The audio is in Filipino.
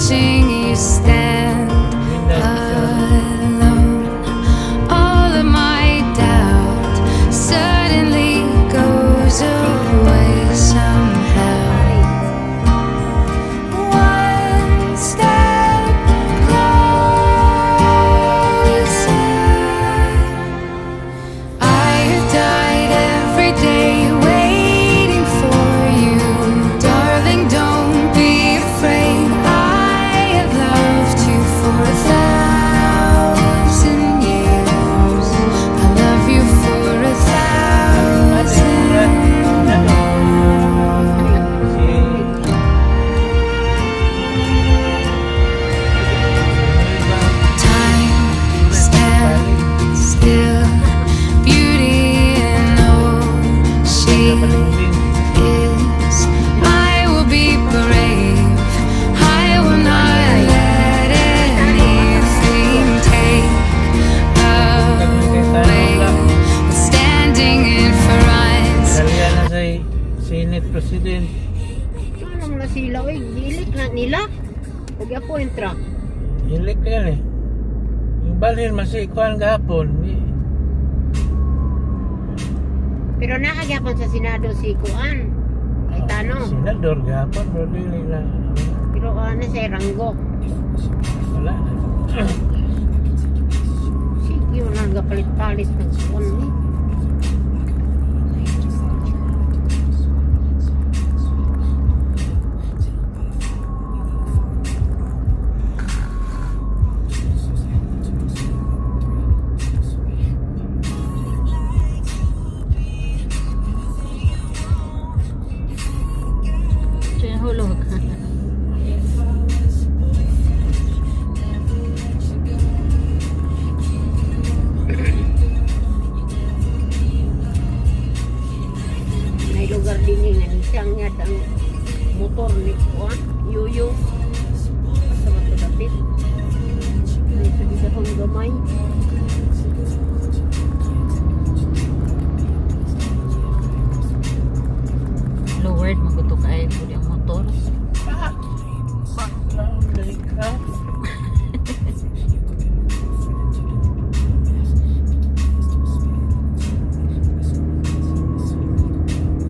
watching you stand alone. All of my doubt suddenly goes away somehow. One step closer. I have died every day waiting for you, darling. Don't be afraid. I have loved you for 1,000 years. I love you for 1,000 time stands still. Beauty in all she is. I will be brave. I will not let anything take away what's standing in front. Kalian na sa Senate President. Ano mo na sila, oy, gilik na nila. Huwag ako entra. Hilik ka yan eh. Yung balhin masikuan gahapon. Pero naagyapan sa Senado si Kuan. Kay Tano. Senador gahapon. Pero dili na. Pero ano sa Ranggo. Wala na. Sige, wala nagapalit-palit ng Kuan eh. Hulog. May lugar din yun. Isang nga ang motor ni Kuan. Yuyo. Sa matulapit. May sabidahong gamay. Lowered, magutok ay po yung motor.